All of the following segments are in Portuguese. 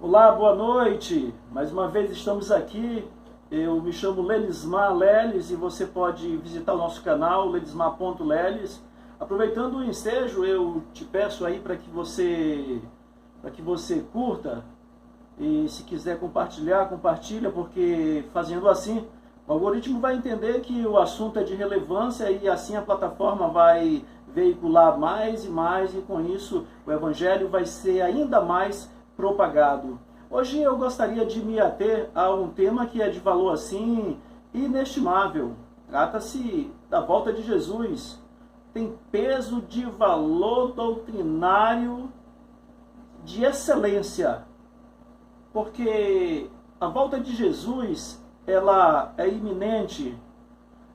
Olá, boa noite. Mais uma vez estamos aqui. Eu me chamo Lelismar Leles e você pode visitar o nosso canal, lelismar.leles. Aproveitando o ensejo, eu te peço aí para que você curta e se quiser compartilhar, compartilha, porque fazendo assim, o algoritmo vai entender que o assunto é de relevância e assim a plataforma vai veicular mais e mais e com isso o evangelho vai ser ainda mais propagado. Hoje eu gostaria de me ater a um tema que é de valor assim inestimável. Trata-se da volta de Jesus. Tem peso de valor doutrinário de excelência, porque a volta de Jesus ela é iminente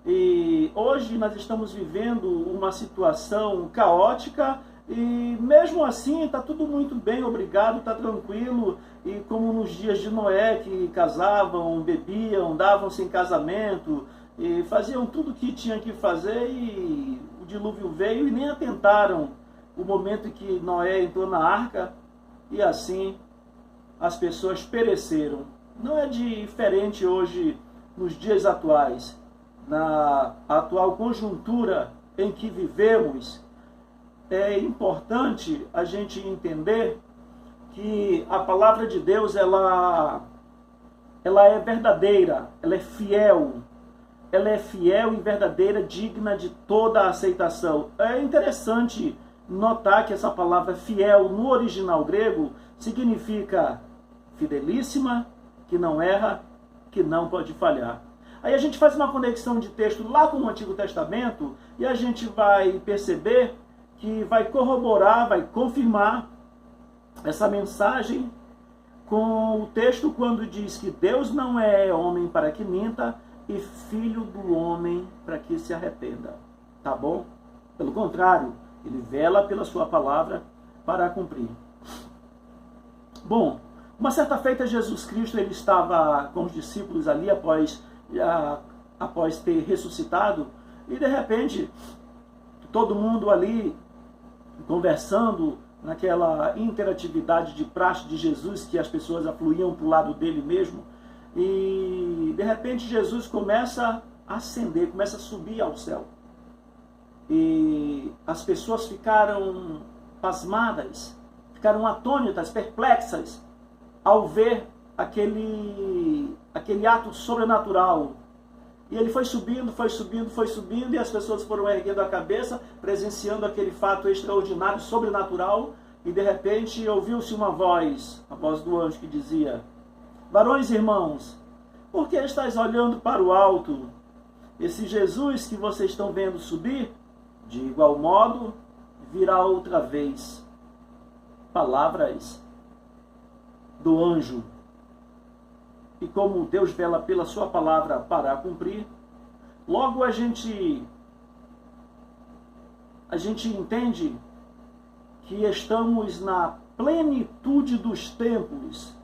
e hoje nós estamos vivendo uma situação caótica. E mesmo assim está tudo muito bem, obrigado, está tranquilo. E como nos dias de Noé, que casavam, bebiam, davam-se em casamento, e faziam tudo o que tinha que fazer, e o dilúvio veio e nem atentaram o momento em que Noé entrou na arca, e assim as pessoas pereceram. Não é diferente hoje nos dias atuais, na atual conjuntura em que vivemos. É importante a gente entender que a palavra de Deus ela é verdadeira, ela é fiel e verdadeira, digna de toda a aceitação. É interessante notar que essa palavra fiel no original grego significa fidelíssima, que não erra, que não pode falhar. Aí a gente faz uma conexão de texto lá com o Antigo Testamento e a gente vai perceber que vai corroborar, vai confirmar essa mensagem com o texto quando diz que Deus não é homem para que minta e filho do homem para que se arrependa. Tá bom? Pelo contrário, ele vela pela sua palavra para cumprir. Bom, uma certa feita Jesus Cristo ele estava com os discípulos ali após ter ressuscitado e de repente todo mundo ali conversando naquela interatividade de praxe de Jesus, que as pessoas afluíam para o lado dele mesmo, e de repente Jesus começa a ascender, começa a subir ao céu. E as pessoas ficaram pasmadas, ficaram atônitas, perplexas, ao ver aquele ato sobrenatural. E ele foi subindo, e as pessoas foram erguendo a cabeça, presenciando aquele fato extraordinário, sobrenatural, e de repente ouviu-se uma voz, a voz do anjo que dizia: varões e irmãos, por que estáis olhando para o alto? Esse Jesus que vocês estão vendo subir, de igual modo, virá outra vez. Palavras do anjo. E como Deus vela pela sua palavra para cumprir, logo a gente entende que estamos na plenitude dos tempos,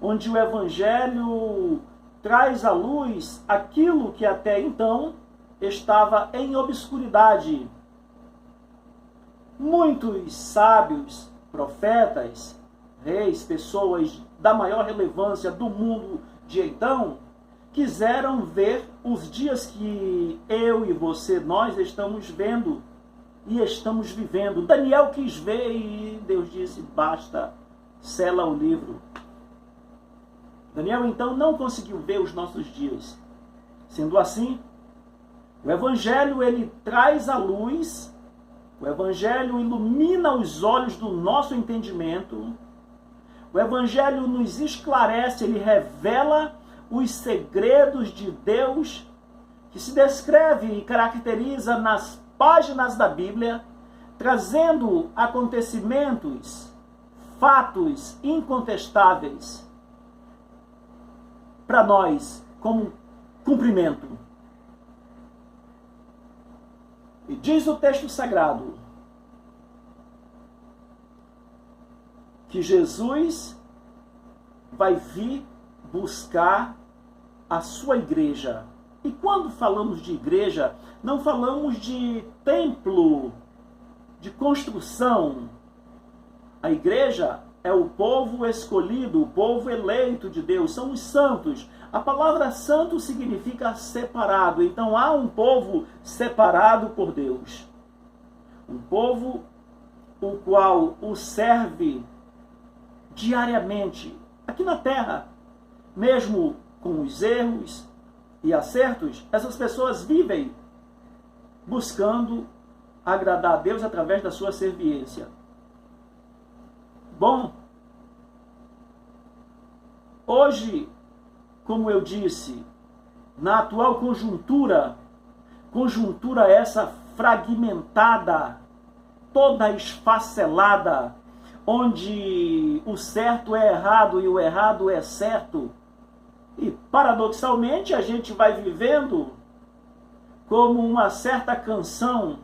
onde o Evangelho traz à luz aquilo que até então estava em obscuridade. Muitos sábios, profetas, reis, pessoas da maior relevância do mundo de então, quiseram ver os dias que eu e você, nós estamos vendo e estamos vivendo. Daniel quis ver e Deus disse: basta, sela o livro. Daniel então não conseguiu ver os nossos dias. Sendo assim, o Evangelho ele traz a luz, o Evangelho ilumina os olhos do nosso entendimento. O Evangelho nos esclarece, ele revela os segredos de Deus, que se descreve e caracteriza nas páginas da Bíblia, trazendo acontecimentos, fatos incontestáveis para nós como cumprimento. E diz o texto sagrado que Jesus vai vir buscar a sua igreja. E quando falamos de igreja, não falamos de templo, de construção. A igreja é o povo escolhido, o povo eleito de Deus, são os santos. A palavra santo significa separado, então há um povo separado por Deus. Um povo o qual o serve diariamente, aqui na terra, mesmo com os erros e acertos, essas pessoas vivem buscando agradar a Deus através da sua serviência. Bom, hoje, como eu disse, na atual conjuntura essa fragmentada, toda esfacelada, onde o certo é errado e o errado é certo, e paradoxalmente a gente vai vivendo como uma certa canção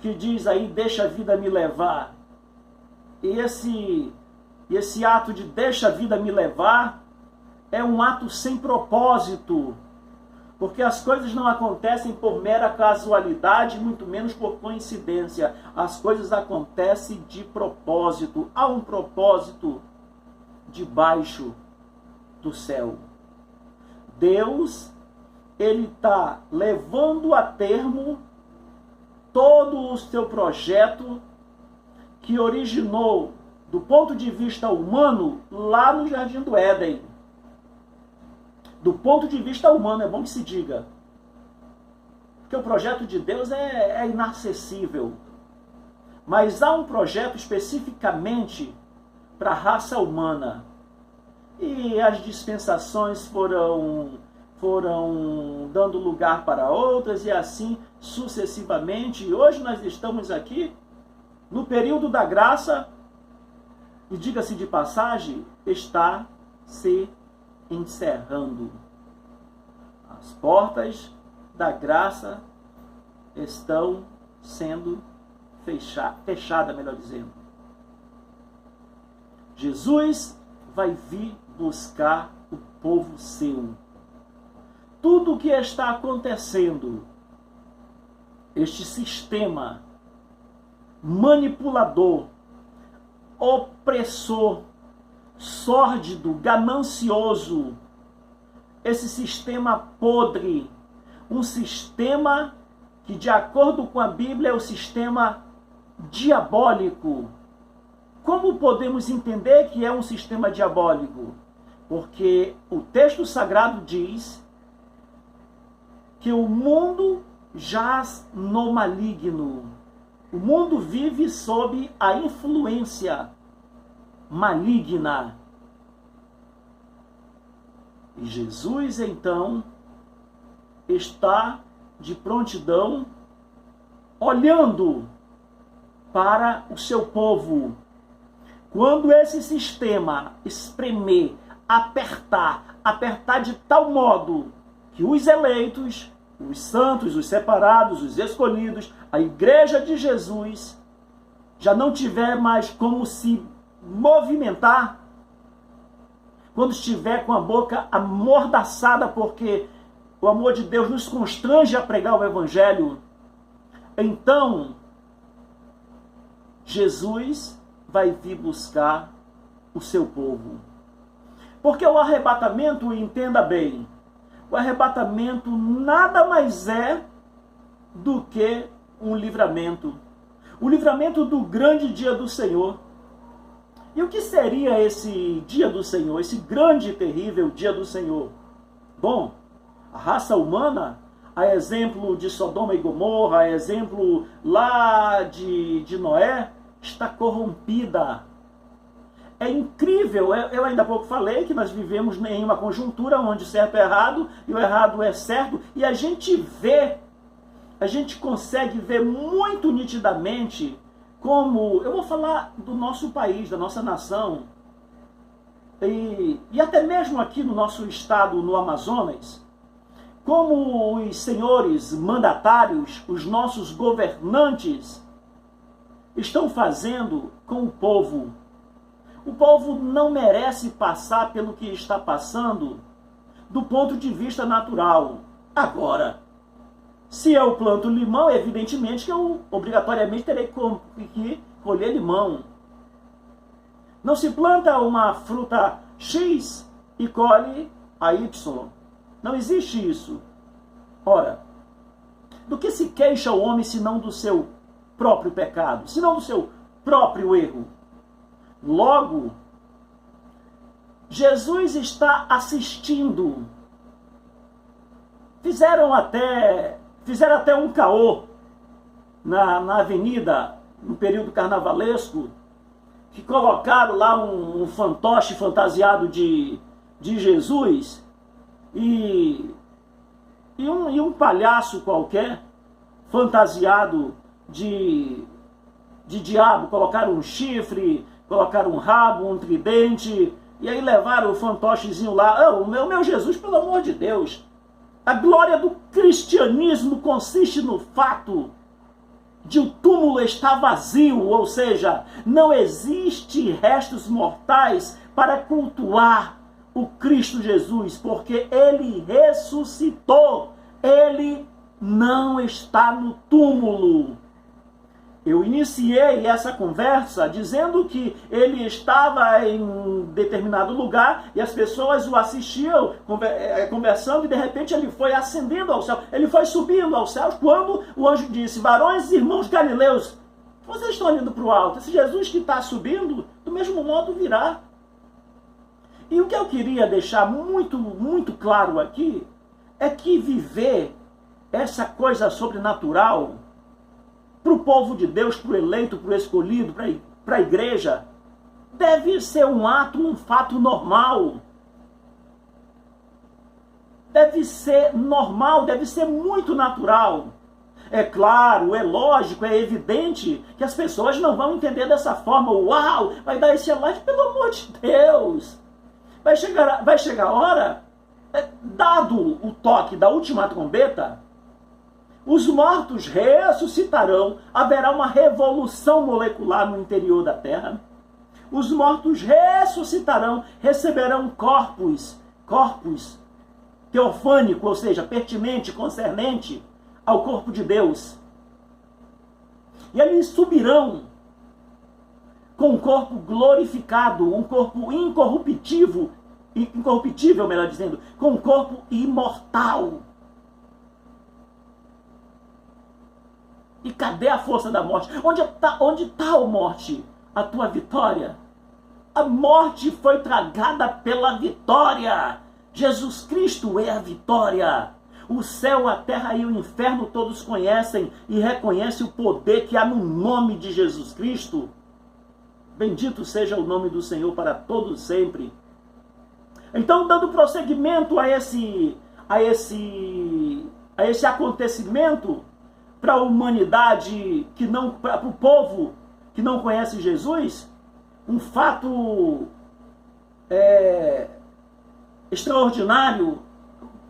que diz aí, deixa a vida me levar. E esse ato de deixa a vida me levar é um ato sem propósito, porque as coisas não acontecem por mera casualidade, muito menos por coincidência. As coisas acontecem de propósito. Há um propósito debaixo do céu. Deus, Ele está levando a termo todo o seu projeto que originou, do ponto de vista humano, lá no Jardim do Éden. Do ponto de vista humano, é bom que se diga. Porque o projeto de Deus é inacessível. Mas há um projeto especificamente para a raça humana. E as dispensações foram dando lugar para outras e assim sucessivamente. E hoje nós estamos aqui no período da graça, e diga-se de passagem, está se encerrando. As portas da graça estão sendo fechadas, melhor dizendo. Jesus vai vir buscar o povo seu. Tudo o que está acontecendo, este sistema manipulador, opressor, sórdido, ganancioso, esse sistema podre, um sistema que, de acordo com a Bíblia, é o sistema diabólico. Como podemos entender que é um sistema diabólico? Porque o texto sagrado diz que o mundo jaz no maligno. O mundo vive sob a influência maligna. E Jesus, então, está de prontidão, olhando para o seu povo. Quando esse sistema espremer, apertar de tal modo que os eleitos, os santos, os separados, os escolhidos, a igreja de Jesus, já não tiver mais como se movimentar, quando estiver com a boca amordaçada, porque o amor de Deus nos constrange a pregar o Evangelho, então Jesus vai vir buscar o seu povo. Porque o arrebatamento, entenda bem, o arrebatamento nada mais é do que um livramento. O livramento do grande dia do Senhor. E o que seria esse dia do Senhor, esse grande e terrível dia do Senhor? Bom, a raça humana, a exemplo de Sodoma e Gomorra, a exemplo lá de Noé, está corrompida. É incrível, eu ainda há pouco falei que nós vivemos em uma conjuntura onde o certo é errado e o errado é certo, e a gente consegue ver muito nitidamente como, eu vou falar do nosso país, da nossa nação, e até mesmo aqui no nosso estado, no Amazonas, como os senhores mandatários, os nossos governantes, estão fazendo com o povo. O povo não merece passar pelo que está passando do ponto de vista natural. Agora, se eu planto limão, evidentemente que eu obrigatoriamente terei que colher limão. Não se planta uma fruta X e colhe a Y. Não existe isso. Ora, do que se queixa o homem senão do seu próprio pecado, senão do seu próprio erro? Logo, Jesus está assistindo. Fizeram até um caô na avenida, no período carnavalesco, que colocaram lá um fantoche fantasiado de Jesus e um palhaço qualquer fantasiado de diabo. Colocaram um chifre, colocaram um rabo, um tridente, e aí levaram o fantochezinho lá. Oh, o meu Jesus, pelo amor de Deus! A glória do cristianismo consiste no fato de o túmulo estar vazio, ou seja, não existe restos mortais para cultuar o Cristo Jesus, porque ele ressuscitou, ele não está no túmulo. Eu iniciei essa conversa dizendo que ele estava em um determinado lugar e as pessoas o assistiam conversando, e de repente ele foi ascendendo ao céu, ele foi subindo ao céu, quando o anjo disse: varões e irmãos galileus, vocês estão olhando para o alto, esse Jesus que está subindo, do mesmo modo virá. E o que eu queria deixar muito, muito claro aqui é que viver essa coisa sobrenatural para o povo de Deus, para o eleito, para o escolhido, para a igreja, deve ser um fato normal. Deve ser normal, deve ser muito natural. É claro, é lógico, é evidente que as pessoas não vão entender dessa forma. Uau, vai dar esse live, pelo amor de Deus. Vai chegar a hora, dado o toque da última trombeta, os mortos ressuscitarão, haverá uma revolução molecular no interior da Terra. Os mortos ressuscitarão, receberão corpos teofânicos, ou seja, pertinente, concernente ao corpo de Deus. E eles subirão com um corpo glorificado, um corpo incorruptível, melhor dizendo, com um corpo imortal. E cadê a força da morte? Onde está a morte? A tua vitória? A morte foi tragada pela vitória. Jesus Cristo é a vitória. O céu, a terra e o inferno todos conhecem e reconhecem o poder que há no nome de Jesus Cristo. Bendito seja o nome do Senhor para todos sempre. Então, dando prosseguimento a esse acontecimento, para a humanidade para o povo que não conhece Jesus, um fato extraordinário.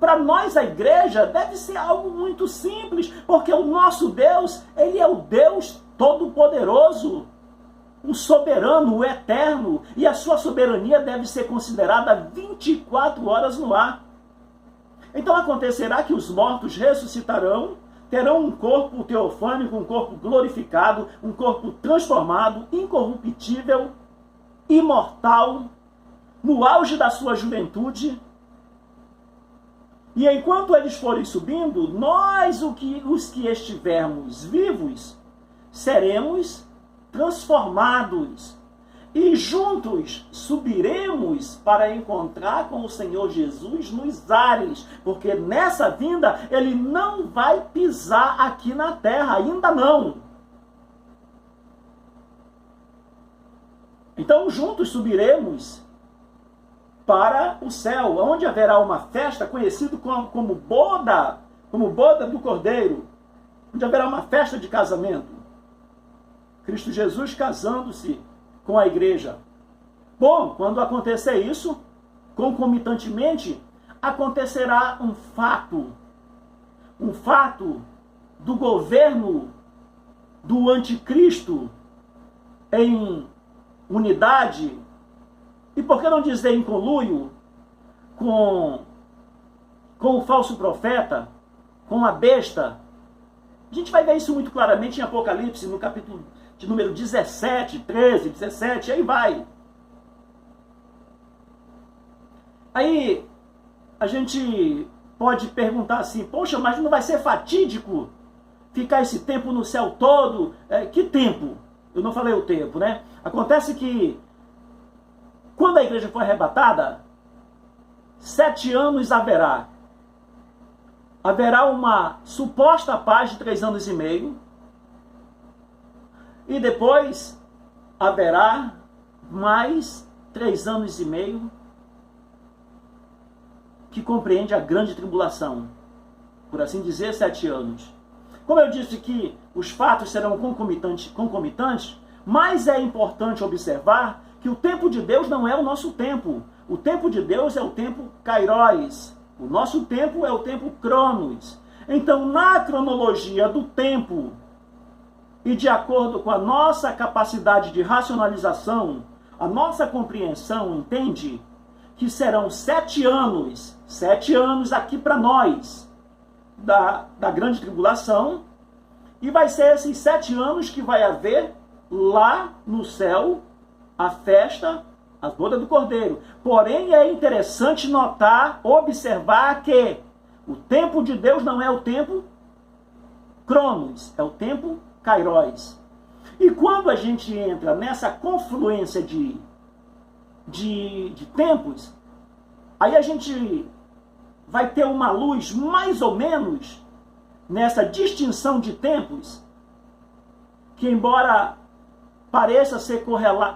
Para nós, a igreja, deve ser algo muito simples, porque o nosso Deus, ele é o Deus Todo-Poderoso, o soberano, o eterno, e a sua soberania deve ser considerada 24 horas no ar. Então acontecerá que os mortos ressuscitarão, terão um corpo teofânico, um corpo glorificado, um corpo transformado, incorruptível, imortal, no auge da sua juventude. E enquanto eles forem subindo, nós, os que estivermos vivos, seremos transformados. E juntos subiremos para encontrar com o Senhor Jesus nos ares, porque nessa vinda ele não vai pisar aqui na terra, ainda não. Então juntos subiremos para o céu, onde haverá uma festa conhecida como boda do Cordeiro, onde haverá uma festa de casamento. Cristo Jesus casando-se com a igreja. Bom, quando acontecer isso, concomitantemente, acontecerá um fato do governo do anticristo em unidade, e por que não dizer em conluio, com o falso profeta, com a besta. A gente vai ver isso muito claramente em Apocalipse, no capítulo de número 17, 13, 17, aí vai. Aí a gente pode perguntar assim, poxa, mas não vai ser fatídico ficar esse tempo no céu todo? Que tempo? Eu não falei o tempo, né? Acontece que quando a igreja for arrebatada, 7 anos haverá. Haverá uma suposta paz de 3 anos e meio. E depois haverá mais 3 anos e meio que compreende a grande tribulação. Por assim dizer, 7 anos. Como eu disse que os fatos serão concomitantes, mas é importante observar que o tempo de Deus não é o nosso tempo. O tempo de Deus é o tempo kairos. O nosso tempo é o tempo cronos. Então, na cronologia do tempo, e de acordo com a nossa capacidade de racionalização, a nossa compreensão entende que serão 7 anos aqui para nós, da grande tribulação, e vai ser esses 7 anos que vai haver lá no céu a festa, a boda do Cordeiro. Porém, é interessante notar, observar que o tempo de Deus não é o tempo cronos, é o tempo kairos. E quando a gente entra nessa confluência de tempos, aí a gente vai ter uma luz mais ou menos nessa distinção de tempos, que embora pareça ser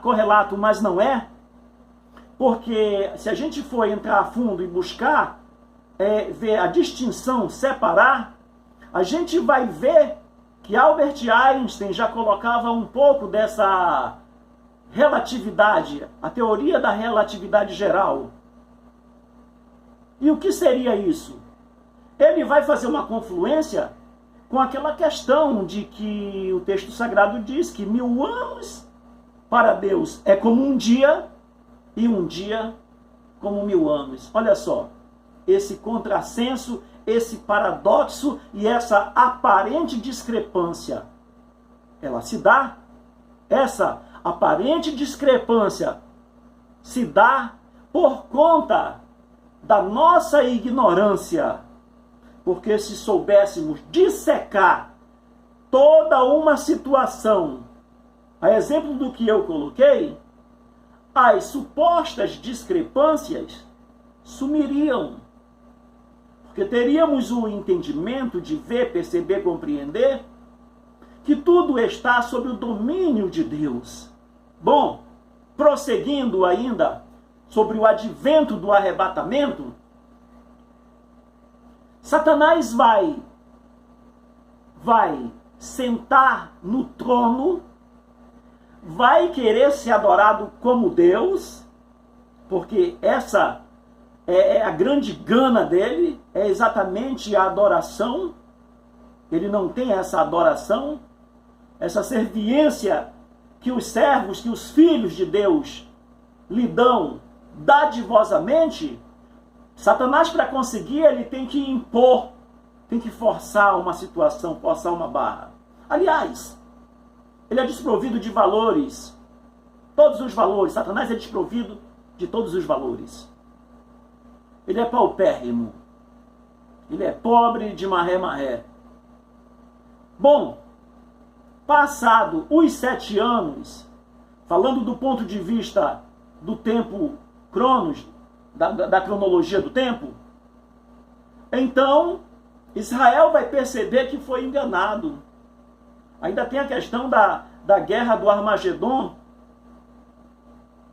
correlato, mas não é, porque se a gente for entrar a fundo e buscar ver a distinção, separar, a gente vai ver que Albert Einstein já colocava um pouco dessa relatividade, a teoria da relatividade geral. E o que seria isso? Ele vai fazer uma confluência com aquela questão de que o texto sagrado diz que 1000 anos para Deus é como um dia, e um dia como 1000 anos. Olha só, esse contrassenso, esse paradoxo e essa aparente discrepância. Ela se dá, essa aparente discrepância se dá por conta da nossa ignorância. Porque se soubéssemos dissecar toda uma situação, a exemplo do que eu coloquei, as supostas discrepâncias sumiriam. Porque teríamos o entendimento de ver, perceber, compreender que tudo está sob o domínio de Deus. Bom, prosseguindo ainda sobre o advento do arrebatamento, Satanás vai sentar no trono, vai querer ser adorado como Deus, porque essa é a grande gana dele, é exatamente a adoração. Ele não tem essa adoração, essa serviência que os servos, que os filhos de Deus lhe dão dadivosamente. Satanás, para conseguir, ele tem que impor, tem que forçar uma situação, forçar uma barra. Aliás, ele é desprovido de valores, todos os valores. Satanás é desprovido de todos os valores. Ele é paupérrimo, ele é pobre de maré. Bom, passado os 7 anos, falando do ponto de vista do tempo cronos, da cronologia do tempo, então Israel vai perceber que foi enganado. Ainda tem a questão da guerra do Armagedon,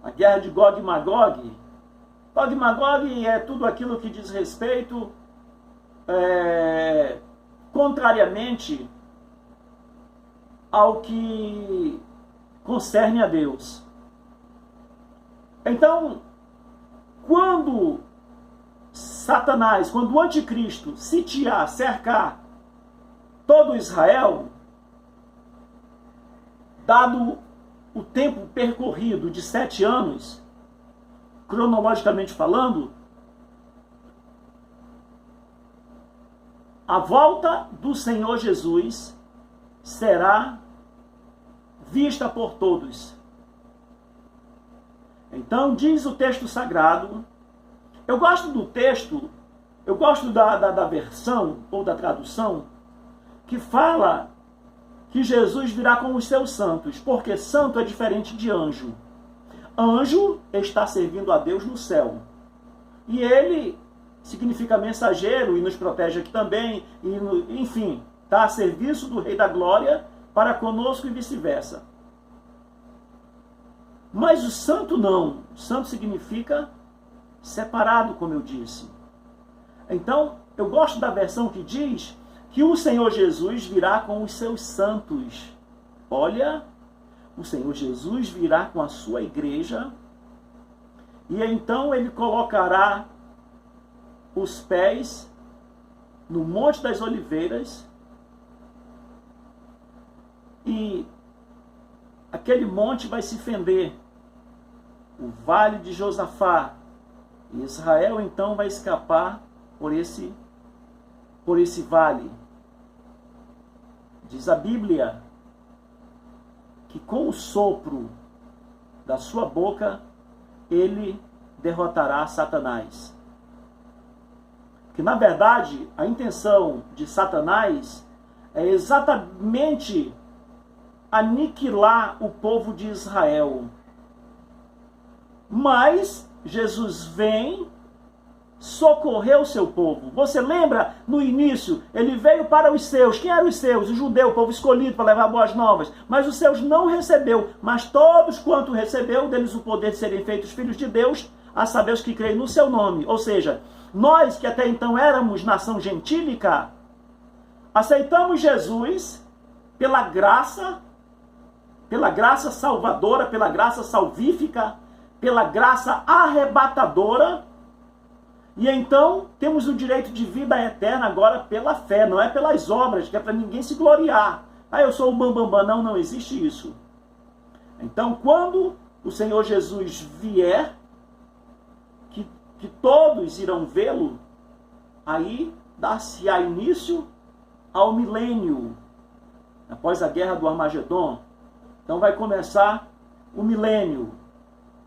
a guerra de Gog e Magog. Gog e Magog é tudo aquilo que diz respeito, contrariamente ao que concerne a Deus. Então, quando Satanás, quando o anticristo sitiar, cercar todo Israel, dado o tempo percorrido de 7 anos, cronologicamente falando, a volta do Senhor Jesus será vista por todos. Então, diz o texto sagrado, Eu gosto do texto, eu gosto da versão ou da tradução que fala que Jesus virá com os seus santos, porque santo é diferente de anjo. Anjo está servindo a Deus no céu. E ele significa mensageiro e nos protege aqui também, enfim, está a serviço do Rei da Glória para conosco e vice-versa. Mas o santo não. O santo significa separado, como eu disse. Então, eu gosto da versão que diz que o Senhor Jesus virá com os seus santos. Olha, o Senhor Jesus virá com a sua igreja e então ele colocará os pés no Monte das Oliveiras e aquele monte vai se fender, o Vale de Josafá, e Israel então vai escapar por esse vale. Diz a Bíblia que com o sopro da sua boca ele derrotará Satanás. Que na verdade a intenção de Satanás é exatamente aniquilar o povo de Israel. Mas Jesus vem socorrer o seu povo. Você lembra, no início, ele veio para os seus. Quem eram os seus? O judeu, o povo escolhido para levar boas novas. Mas os seus não recebeu. Mas todos quanto recebeu, deles o poder de serem feitos filhos de Deus, a saber os que creem no seu nome. Ou seja, nós que até então éramos nação gentílica, aceitamos Jesus pela graça salvadora, pela graça salvífica, pela graça arrebatadora. E então temos o direito de vida eterna agora pela fé, não é pelas obras, que é para ninguém se gloriar. Ah, eu sou o bambambam. Não, não existe isso. Então, quando o Senhor Jesus vier, que todos irão vê-lo, aí dar-se-á início ao milênio, após a guerra do Armagedon. Então vai começar o milênio.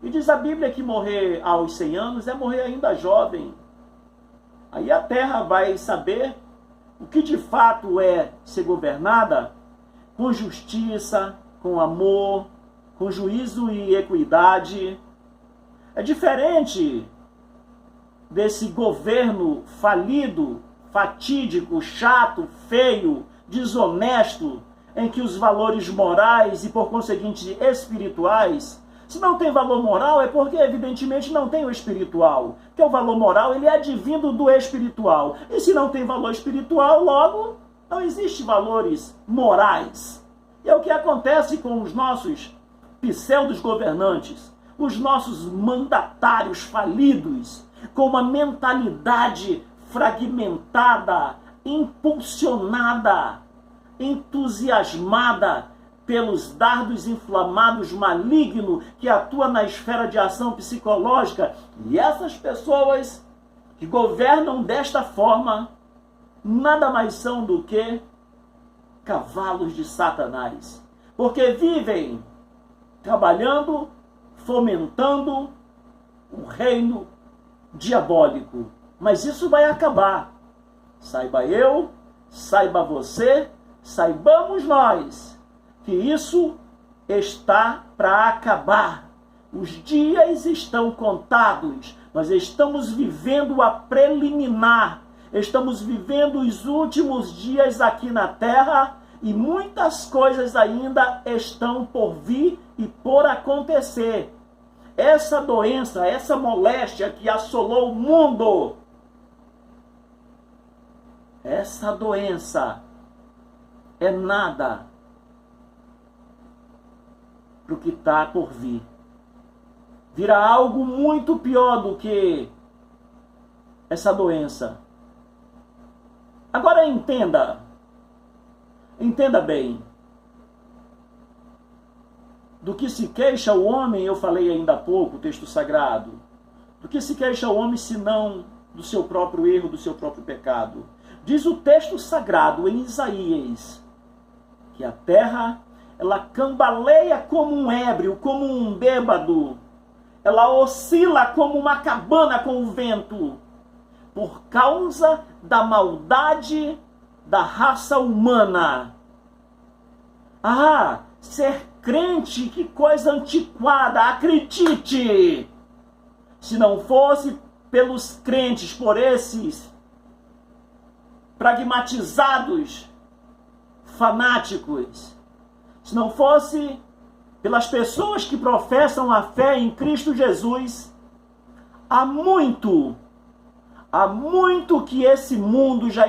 E diz a Bíblia que morrer aos 100 anos é morrer ainda jovem. Aí a terra vai saber o que de fato é ser governada com justiça, com amor, com juízo e equidade. É diferente desse governo falido, fatídico, chato, feio, desonesto, em que os valores morais e, por conseguinte, espirituais, se não tem valor moral é porque, evidentemente, não tem o espiritual. Porque o valor moral ele é advindo do espiritual. E se não tem valor espiritual, logo, não existe valores morais. E é o que acontece com os nossos pseudos governantes, os nossos mandatários falidos, com uma mentalidade fragmentada, impulsionada, entusiasmada pelos dardos inflamados malignos que atuam na esfera de ação psicológica. E essas pessoas que governam desta forma nada mais são do que cavalos de Satanás. Porque vivem trabalhando, fomentando o reino diabólico. Mas isso vai acabar. Saiba eu, saiba você, saibamos nós que isso está para acabar. Os dias estão contados. Nós estamos vivendo a preliminar. Estamos vivendo os últimos dias aqui na Terra e muitas coisas ainda estão por vir e por acontecer. Essa doença, essa moléstia que assolou o mundo, essa doença é nada para o que está por vir. Virá algo muito pior do que essa doença. Agora entenda bem. Do que se queixa o homem, eu falei ainda há pouco, o texto sagrado. Do que se queixa o homem, senão do seu próprio erro, do seu próprio pecado? Diz o texto sagrado em Isaías, que a terra, ela cambaleia como um ébrio, como um bêbado. ela oscila como uma cabana com o vento, por causa da maldade da raça humana. Ah, ser crente, que coisa antiquada, acredite! Se não fosse pelos crentes, por esses pragmatizados, fanáticos, se não fosse pelas pessoas que professam a fé em Cristo Jesus, há muito que esse mundo já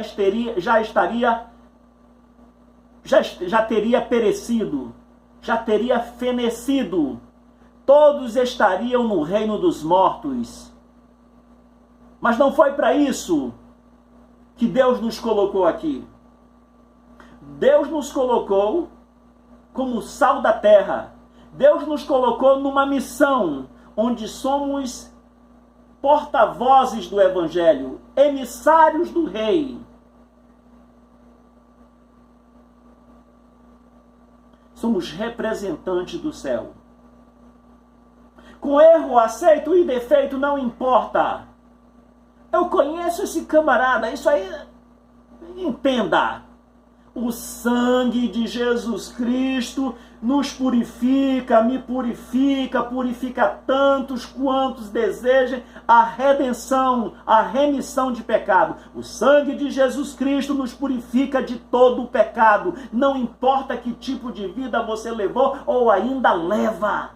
teria perecido, já teria fenecido. Todos estariam no reino dos mortos. Mas não foi para isso que Deus nos colocou aqui. Deus nos colocou como sal da terra. Deus nos colocou numa missão onde somos porta-vozes do Evangelho, emissários do Rei. Somos representantes do céu. Com erro, aceito e defeito, não importa. Eu conheço esse camarada, isso aí, entenda. O sangue de Jesus Cristo nos purifica, me purifica, purifica tantos quantos desejem a redenção, a remissão de pecado. O sangue de Jesus Cristo nos purifica de todo o pecado. Não importa que tipo de vida você levou ou ainda leva.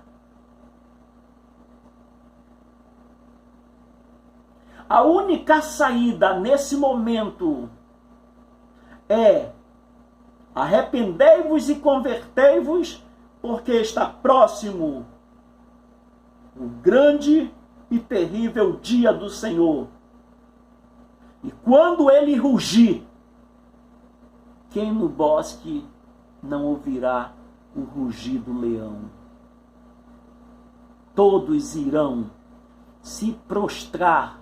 A única saída nesse momento é: arrependei-vos e convertei-vos, porque está próximo o grande e terrível dia do Senhor. E quando ele rugir, quem no bosque não ouvirá o rugir do leão? Todos irão se prostrar,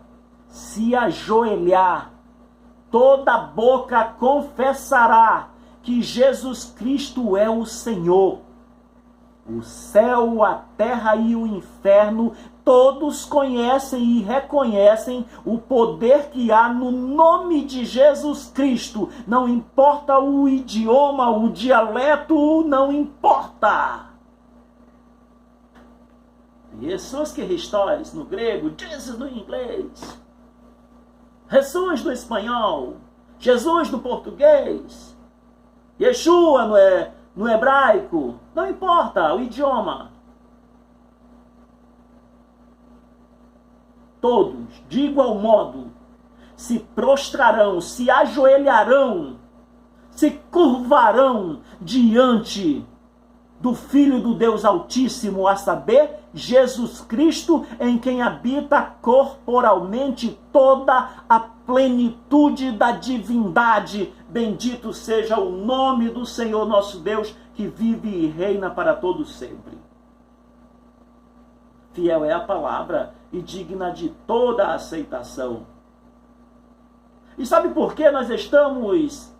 se ajoelhar, toda boca confessará que Jesus Cristo é o Senhor. O céu, a terra e o inferno, todos conhecem e reconhecem o poder que há no nome de Jesus Cristo. Não importa o idioma, o dialeto, não importa. Jesus que Christos no grego, Jesus no inglês, Jesus no espanhol, Jesus no português, Yeshua no hebraico, não importa o idioma. Todos, de igual modo, se prostrarão, se ajoelharão, se curvarão diante do Filho do Deus Altíssimo, a saber, Jesus Cristo, em quem habita corporalmente toda a plenitude da divindade. Bendito seja o nome do Senhor nosso Deus, que vive e reina para todos sempre. Fiel é a palavra e digna de toda a aceitação. E sabe por que nós estamos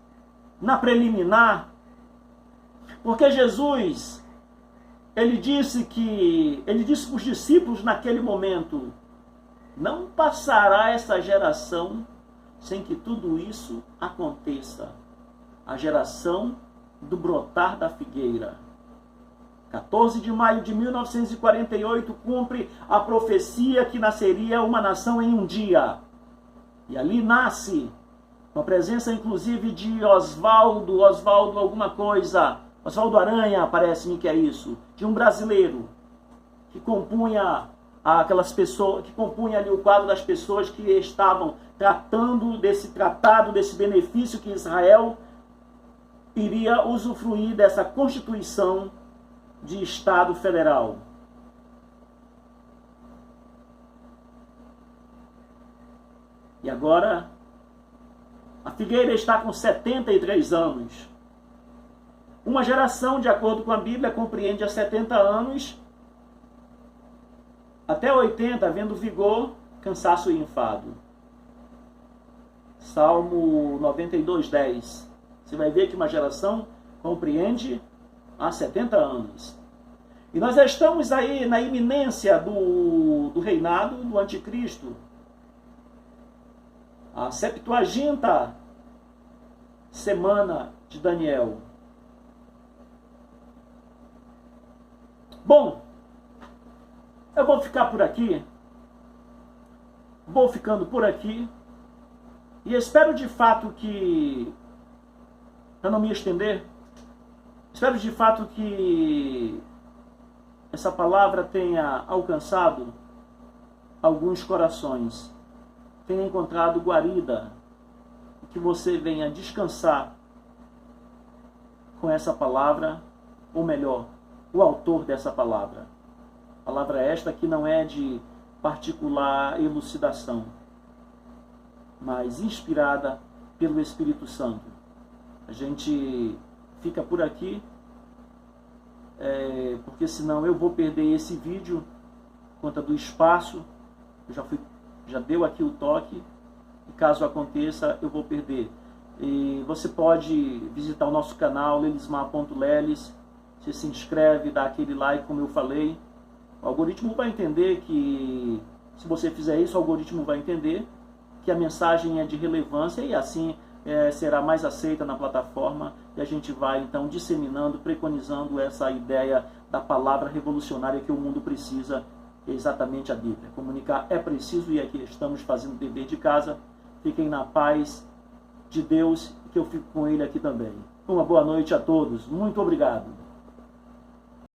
na preliminar? Porque Jesus, ele disse para os discípulos naquele momento: não passará essa geração sem que tudo isso aconteça. A geração do brotar da figueira. 14 de maio de 1948 cumpre a profecia que nasceria uma nação em um dia. E ali nasce, com a presença inclusive de Oswaldo alguma coisa, Oswaldo Aranha, parece-me que é isso, de um brasileiro que compunha aquelas pessoas, que compunha ali o quadro das pessoas que estavam tratando desse tratado, desse benefício que Israel iria usufruir dessa Constituição de Estado Federal. E agora, a figueira está com 73 anos. Uma geração, de acordo com a Bíblia, compreende a 70 anos até 80, havendo vigor, cansaço e enfado. Salmo 92, 10. Você vai ver que uma geração compreende há 70 anos. E nós já estamos aí na iminência do reinado do anticristo. A 70ª semana de Daniel. Bom, eu vou ficar por aqui. Vou ficando por aqui. E espero de fato que, para não me estender, espero de fato que essa palavra tenha alcançado alguns corações, tenha encontrado guarida, que você venha descansar com essa palavra, ou melhor, o autor dessa palavra. Palavra esta que não é de particular elucidação, mas inspirada pelo Espírito Santo. A gente fica por aqui, porque senão eu vou perder esse vídeo por conta do espaço. Eu já deu aqui o toque, e caso aconteça, eu vou perder. E você pode visitar o nosso canal, lelismar.lelis. Você se inscreve, dá aquele like, como eu falei. O algoritmo vai entender que, se você fizer isso, o algoritmo vai entender que a mensagem é de relevância e assim será mais aceita na plataforma, e a gente vai então disseminando, preconizando essa ideia da palavra revolucionária que o mundo precisa, exatamente a Bíblia. Comunicar é preciso, e aqui estamos fazendo o dever de casa. Fiquem na paz de Deus, que eu fico com Ele aqui também. Uma boa noite a todos. Muito obrigado.